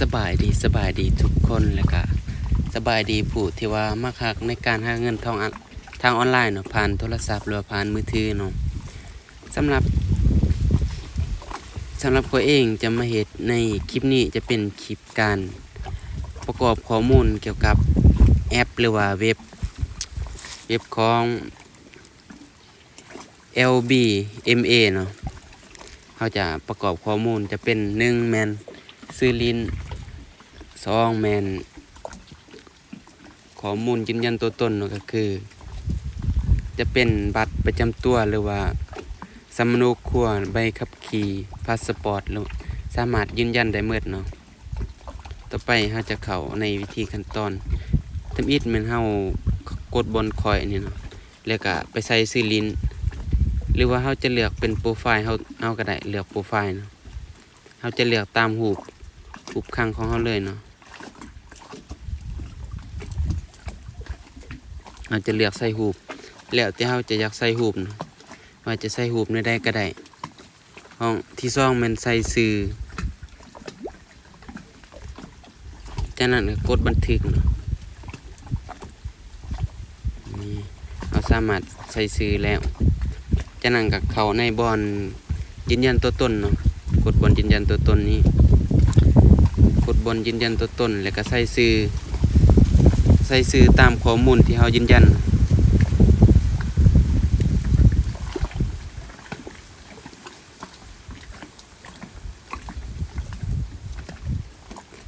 สบายดีทุกคนแล้วก็สบายดีผู้ที่ว่ามักฮักในการหาเงินทางออนไลน์เนาะผ่านโทรศัพท์หรือผ่านมือถือเนาะสำหรับตัวเองจะมาเฮ็ดในคลิปนี้จะเป็นคลิปการประกอบข้อมูลเกี่ยวกับแอปหรือว่าเว็บของ LBMA เนาะเขาจะประกอบข้อมูลจะเป็น1แมนซื้อลิ้น2แมนข้อมูลยืนยันตัวตนเนาะก็คือจะเป็นบัตรประจำตัวหรือว่าสำเนาครัวใบขับขี่พาสปอร์ตหรือสามารถยืนยันได้หมดเนาะต่อไปเราจะเข้าในวิธีขั้นตอนทำอิฐแม่นเฮากดบนคอยนี่เนาะแล้วก็ไปใส่ชื่อลิ้นหรือว่าเราจะเลือกเป็นโปรไฟล์เฮาก็ได้เลือกโปรไฟล์เนาะเราจะเลือกตามรูปข้างของเฮาเลยเนาะเราจะเลือกใส่รูปแล้วที่เราจะอยากใส่รูปเนาะว่าจะใส่รูปในใดก็ได้ห้องที่2มันใส่ชื่อจากนั้นก็กดบันทึกเนาะนี่เราสามารถใส่ชื่อแล้วจากนั้นก็เข้าในบอนยืนยันตัวตนเนาะกดบอนยืนยันตัวตนนี้กดบอนยืนยันตัวตนแล้วก็ใส่ชื่อตามข้อมูลที่เรายืนยัน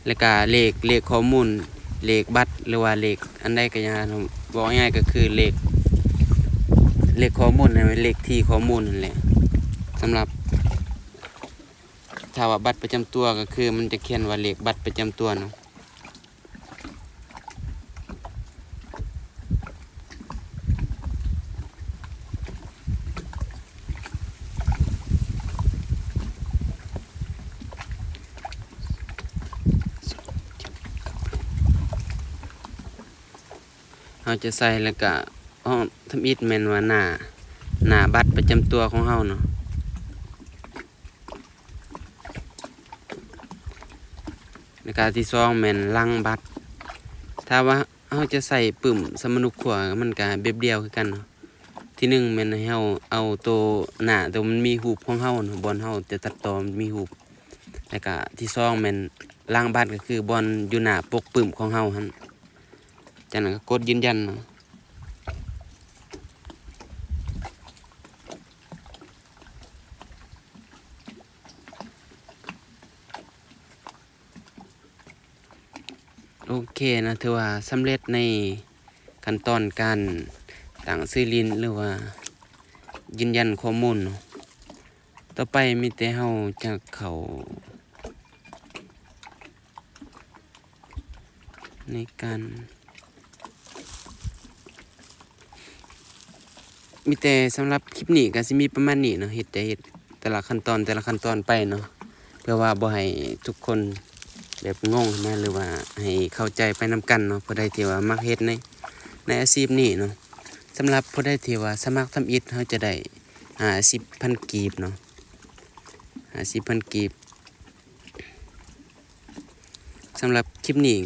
แล้วก็เลขข้อมูลเลขบัตรหรือว่าเลขอันใดก็อย่างบอกง่ายก็คือเลขข้อมูลนั่นเลขที่ข้อมูลนั่นแหละสำหรับถ้าว่าบัตรประจำตัวก็คือมันจะเขียนว่าเลขบัตรประจำตัวเนาะเราจะใส่แล้วก็ทำอิฐแม่นว่าหน้าบัตรประจำตัวของเราเนาะแล้วก็ที่2แม่นหลังบัตรถ้าว่าเราจะใส่ปึ้มสมนุครัวมันก็แบบเดียวคือกันเนาะที่1แม่นให้เราเอาตัวหน้าตัวมันมีรูปของเราเนาะบอนเราจะตัดต่อมันมีรูปแล้วก็ที่2แม่นหลังบัตรก็คือบอนอยู่หน้าปกปึ้มของเราหั่นจากนั้นก็กดยืนยันเนาะโอเคนะถือว่าสำเร็จในขั้นตอนการตั้งชื่อลิ้นหรือว่ายืนยันข้อมูลเนาะต่อไปมีแต่เราจะเข้าในการมีแต่สำหรับคลิปนี้ก็สิมีประมาณนี้เนาะเฮ็ดแต่ละขั้นตอนไปเนาะเพื่อว่าบ่ให้ทุกคนแบบงงนะหรือว่าให้เข้าใจไปนำกันเนาะผู้ใดที่ว่ามักเฮ็ดในอาชีพนี้เนาะสำหรับผู้ใดที่ว่าสมัครทำอิฐเขาจะได้50,000 กีบเนาะ50,000 กีบสำหรับคลิปนี้